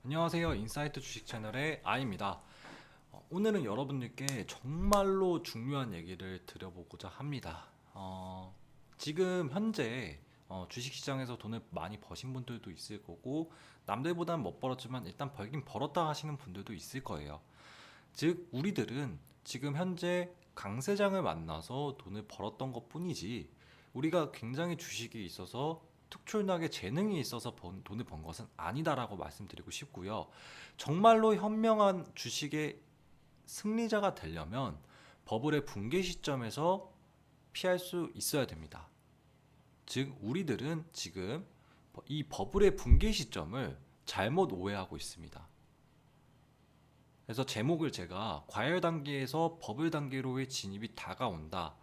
안녕하세요. 인사이트 주식 채널의 아이입니다. 오늘은 여러분들께 정말로 중요한 얘기를 드려보고자 합니다. 지금 현재 주식시장에서 돈을 많이 버신 분들도 있을 거고 남들보다는 못 벌었지만 일단 벌긴 벌었다 하시는 분들도 있을 거예요. 즉 우리들은 지금 현재 강세장을 만나서 돈을 벌었던 것뿐이지 우리가 굉장히 주식에 있어서 특출나게 재능이 있어서 돈을 번 것은 아니다라고 말씀드리고 싶고요. 정말로 현명한 주식의 승리자가 되려면 버블의 붕괴 시점에서 피할 수 있어야 됩니다. 즉 우리들은 지금 이 버블의 붕괴 시점을 잘못 오해하고 있습니다. 그래서 제목을 제가 과열 단계에서 버블 단계로의 진입이 다가온다.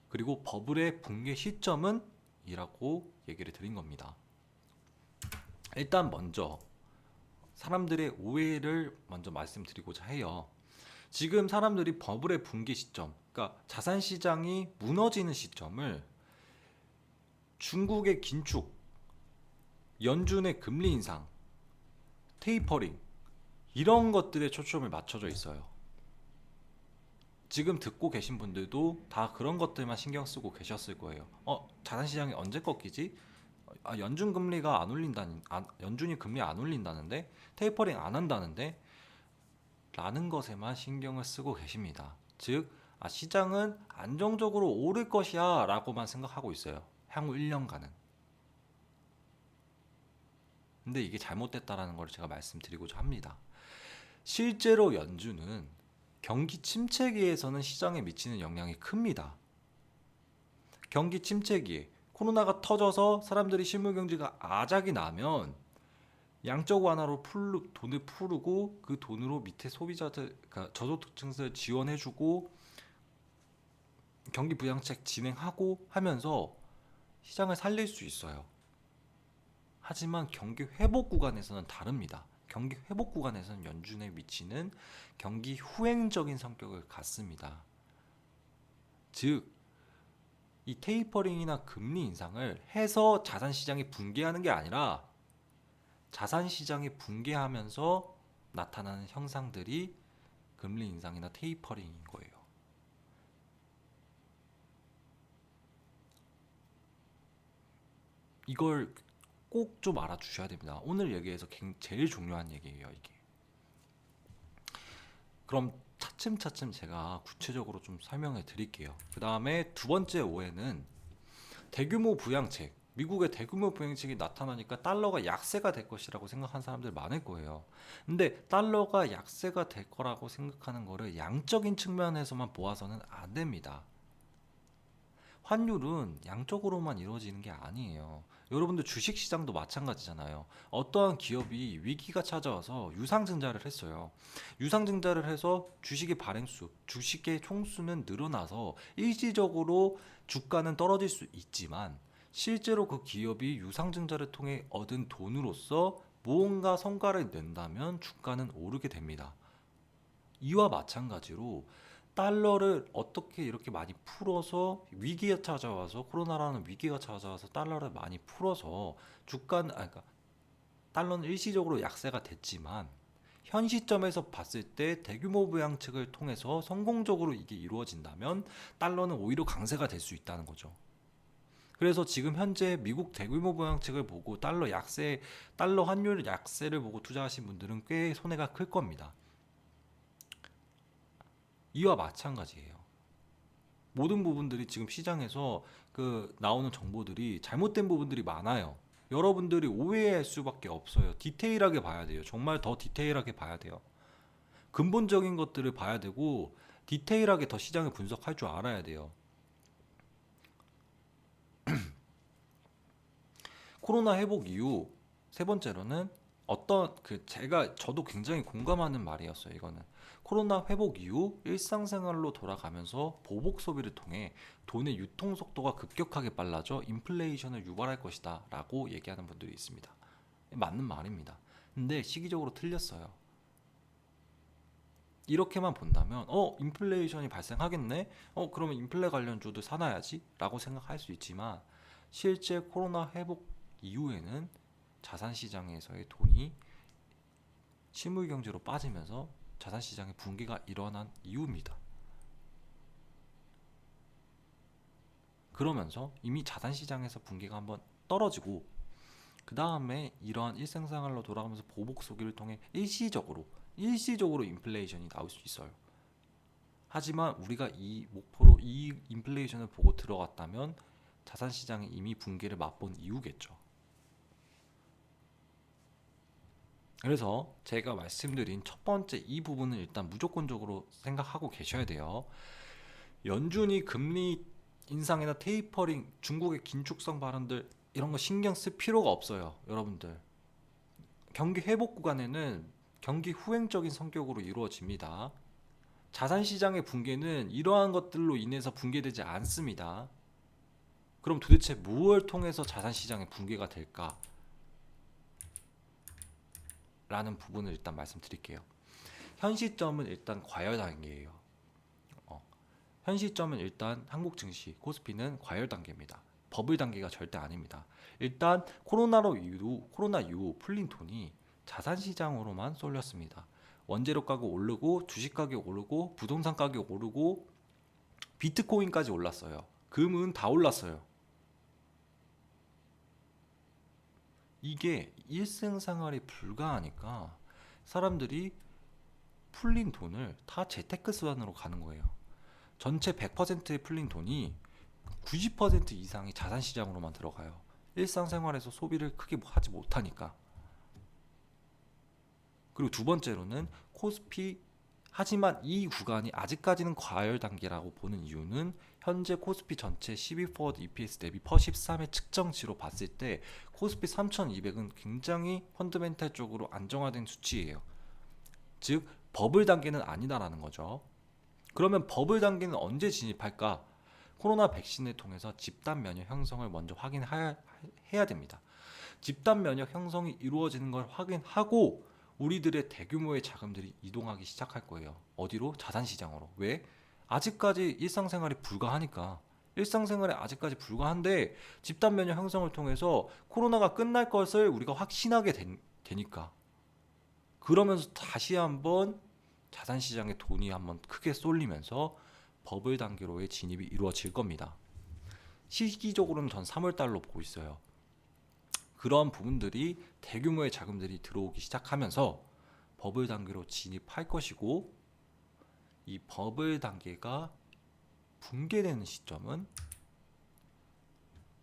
그리고 버블의 붕괴 시점은 이라고 얘기를 드린 겁니다. 일단 먼저 사람들의 오해를 먼저 말씀드리고자 해요. 지금 사람들이 버블의 붕괴 시점, 그러니까 자산 시장이 무너지는 시점을 중국의 긴축, 연준의 금리 인상, 테이퍼링 이런 것들에 초점을 맞춰져 있어요. 지금 듣고 계신 분들도 다 그런 것들만 신경 쓰고 계셨을 거예요. 자산 시장이 언제 꺾이지? 연준 금리가 안 올린다는, 연준이 금리 안 올린다는데, 테이퍼링 안 한다는데, 라는 것에만 신경을 쓰고 계십니다. 즉, 시장은 안정적으로 오를 것이야 라고만 생각하고 있어요. 향후 1년간은. 근데 이게 잘못됐다라는 걸 제가 말씀드리고자 합니다. 실제로 연준은 경기 침체기에서는 시장에 미치는 영향이 큽니다. 경기 침체기에 코로나가 터져서 사람들이 실물 경제가 아작이 나면 양적 완화로 돈을 풀고 그 돈으로 밑에 소비자들, 그러니까 저소득층들 지원해주고 경기 부양책 진행하고 하면서 시장을 살릴 수 있어요. 하지만 경기 회복 구간에서는 다릅니다. 경기 회복 구간에서는 연준에 미치는 경기 후행적인 성격을 갖습니다. 즉, 이 테이퍼링이나 금리 인상을 해서 자산 시장이 붕괴하는 게 아니라 자산 시장이 붕괴하면서 나타나는 형상들이 금리 인상이나 테이퍼링인 거예요. 이걸 꼭 좀 알아주셔야 됩니다. 오늘 얘기에서 제일 중요한 얘기예요, 이게. 그럼 차츰차츰 제가 구체적으로 좀 설명해 드릴게요. 그 다음에 두 번째 오해는 대규모 부양책, 미국의 대규모 부양책이 나타나니까 달러가 약세가 될 것이라고 생각하는 사람들 많을 거예요. 근데 달러가 약세가 될 거라고 생각하는 거를 양적인 측면에서만 보아서는 안 됩니다. 환율은 양적으로만 이루어지는 게 아니에요. 여러분들 주식시장도 마찬가지잖아요. 어떠한 기업이 위기가 찾아와서 유상증자를 했어요. 유상증자를 해서 주식의 발행수, 주식의 총수는 늘어나서 일시적으로 주가는 떨어질 수 있지만 실제로 그 기업이 유상증자를 통해 얻은 돈으로서 무언가 성과를 낸다면 주가는 오르게 됩니다. 이와 마찬가지로 달러를 어떻게 이렇게 많이 풀어서 위기가 찾아와서 코로나라는 위기가 찾아와서 달러를 많이 풀어서 주가는 그러니까 달러는 일시적으로 약세가 됐지만 현 시점에서 봤을 때 대규모 부양책을 통해서 성공적으로 이게 이루어진다면 달러는 오히려 강세가 될 수 있다는 거죠. 그래서 지금 현재 미국 대규모 부양책을 보고 달러 환율 약세를 보고 투자하신 분들은 꽤 손해가 클 겁니다. 이와 마찬가지예요. 모든 부분들이 지금 시장에서 나오는 정보들이 잘못된 부분들이 많아요. 여러분들이 오해할 수밖에 없어요. 디테일하게 봐야 돼요. 정말 더 디테일하게 봐야 돼요. 근본적인 것들을 봐야 되고 디테일하게 더 시장을 분석할 줄 알아야 돼요. 코로나 회복 이후 세 번째로는 저도 굉장히 공감하는 말이었어요. 이거는 코로나 회복 이후 일상생활로 돌아가면서 보복 소비를 통해 돈의 유통 속도가 급격하게 빨라져 인플레이션을 유발할 것이다라고 얘기하는 분들이 있습니다. 맞는 말입니다. 근데 시기적으로 틀렸어요. 이렇게만 본다면 인플레이션이 발생하겠네. 그러면 인플레 관련주도 사놔야지라고 생각할 수 있지만 실제 코로나 회복 이후에는 자산 시장에서의 돈이 실물 경제로 빠지면서 자산시장의 붕괴가 일어난 이유입니다. 그러면서 이미 자산시장에서 붕괴가 한번 떨어지고 그 다음에 이러한 일상생활로 돌아가면서 보복 소비를 통해 일시적으로 인플레이션이 나올 수 있어요. 하지만 우리가 이 목표로 이 인플레이션을 보고 들어갔다면 자산시장이 이미 붕괴를 맛본 이유겠죠. 그래서 제가 말씀드린 첫 번째 이 부분은 일단 무조건적으로 생각하고 계셔야 돼요. 연준이 금리 인상이나 테이퍼링, 중국의 긴축성 발언들 이런 거 신경 쓸 필요가 없어요. 여러분들 경기 회복 구간에는 경기 후행적인 성격으로 이루어집니다. 자산시장의 붕괴는 이러한 것들로 인해서 붕괴되지 않습니다. 그럼 도대체 무엇을 통해서 자산시장의 붕괴가 될까? 라는 부분을 일단 말씀드릴게요. 현 시점은 일단 과열 단계예요. 현 시점은 일단 한국 증시 코스피는 과열 단계입니다. 버블 단계가 절대 아닙니다. 일단 코로나 이후 풀린 돈이 자산시장으로만 쏠렸습니다. 원재료 가격 오르고 주식 가격 오르고 부동산 가격 오르고 비트코인까지 올랐어요. 금은 다 올랐어요. 이게 일생생활이 불가하니까 사람들이 풀린 돈을 다 재테크 수단으로 가는 거예요. 전체 100%의 풀린 돈이 90% 이상이 자산시장으로만 들어가요. 일상생활에서 소비를 크게 하지 못하니까. 그리고 두 번째로는 코스피, 하지만 이 구간이 아직까지는 과열 단계라고 보는 이유는 현재 코스피 전체 12포워드 EPS 대비 퍼 13의 측정치로 봤을 때 코스피 3200은 굉장히 펀더멘탈 쪽으로 안정화된 수치예요. 즉 버블 단계는 아니다라는 거죠. 그러면 버블 단계는 언제 진입할까? 코로나 백신을 통해서 집단 면역 형성을 먼저 확인해야 됩니다. 집단 면역 형성이 이루어지는 걸 확인하고 우리들의 대규모의 자금들이 이동하기 시작할 거예요. 어디로? 자산시장으로. 왜? 아직까지 일상생활이 불가하니까. 일상생활에 아직까지 불가한데 집단 면역 형성을 통해서 코로나가 끝날 것을 우리가 확신하게 되니까. 그러면서 다시 한번 자산시장에 돈이 한번 크게 쏠리면서 버블 단계로의 진입이 이루어질 겁니다. 시기적으로는 전 3월달로 보고 있어요. 그런 부분들이 대규모의 자금들이 들어오기 시작하면서 버블 단계로 진입할 것이고, 이 버블 단계가 붕괴되는 시점은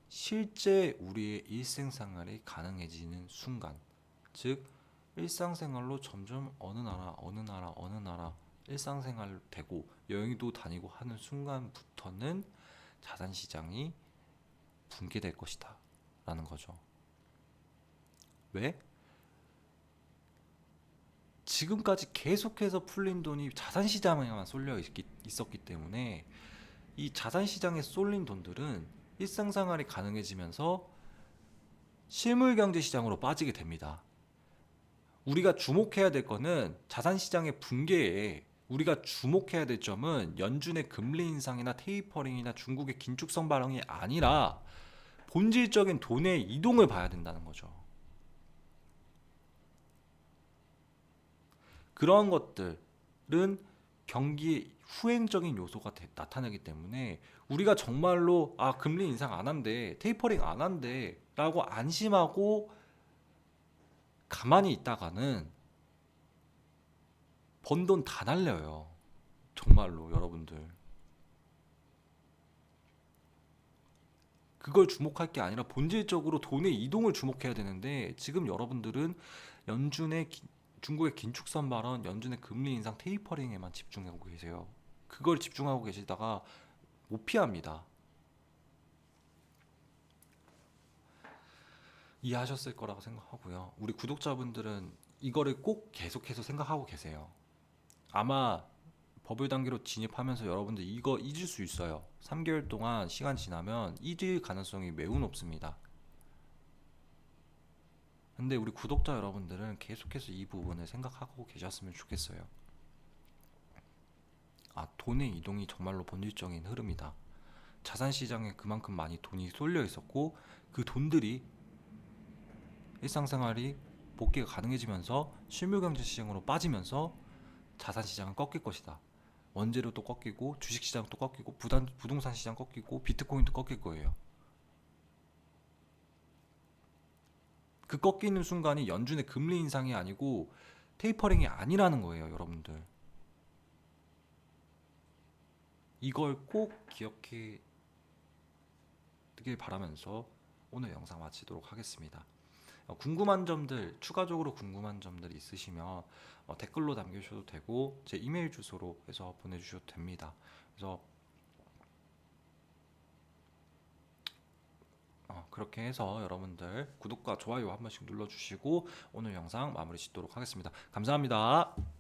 실제 우리의 일생생활이 가능해지는 순간, 즉 일상생활로 점점 어느 나라 일상생활 되고 여행도 다니고 하는 순간부터는 자산시장이 붕괴될 것이다 라는 거죠. 왜? 지금까지 계속해서 풀린 돈이 자산시장에만 쏠려 있었기 때문에 이 자산시장에 쏠린 돈들은 일상생활이 가능해지면서 실물경제시장으로 빠지게 됩니다. 우리가 주목해야 될 거는 자산시장의 붕괴에 우리가 주목해야 될 점은 연준의 금리 인상이나 테이퍼링이나 중국의 긴축성 발언이 아니라 본질적인 돈의 이동을 봐야 된다는 거죠. 그런 것들은 경기의 후행적인 요소가 나타나기 때문에 우리가 정말로 금리 인상 안 한대, 테이퍼링 안 한대 라고 안심하고 가만히 있다가는 번 돈 다 날려요. 정말로 여러분들. 그걸 주목할 게 아니라 본질적으로 돈의 이동을 주목해야 되는데 지금 여러분들은 연준의 중국의 긴축선 발언, 연준의 금리 인상 테이퍼링에만 집중하고 계세요. 그걸 집중하고 계시다가 못 피합니다. 이해하셨을 거라고 생각하고요. 우리 구독자분들은 이거를 꼭 계속해서 생각하고 계세요. 아마 버블 단계로 진입하면서 여러분들 이거 잊을 수 있어요. 3개월 동안 시간 지나면 잊을 가능성이 매우 높습니다. 근데 우리 구독자 여러분들은 계속해서 이 부분을 생각하고 계셨으면 좋겠어요. 돈의 이동이 정말로 본질적인 흐름이다. 자산시장에 그만큼 많이 돈이 쏠려 있었고 그 돈들이 일상생활이 복귀가 가능해지면서 실물 경제 시장으로 빠지면서 자산 시장은 꺾일 것이다. 원재료도 꺾이고 주식 시장도 꺾이고 부동산 시장 꺾이고 비트코인도 꺾일 거예요. 그 꺾이는 순간이 연준의 금리 인상이 아니고 테이퍼링이 아니라는 거예요, 여러분들. 이걸 꼭 기억해 두길 바라면서 오늘 영상 마치도록 하겠습니다. 궁금한 점들, 추가적으로 궁금한 점들 있으시면 댓글로 남겨주셔도 되고 제 이메일 주소로 해서 보내주셔도 됩니다. 그래서 그렇게 해서 여러분들 구독과 좋아요 한 번씩 눌러주시고 오늘 영상 마무리 짓도록 하겠습니다. 감사합니다.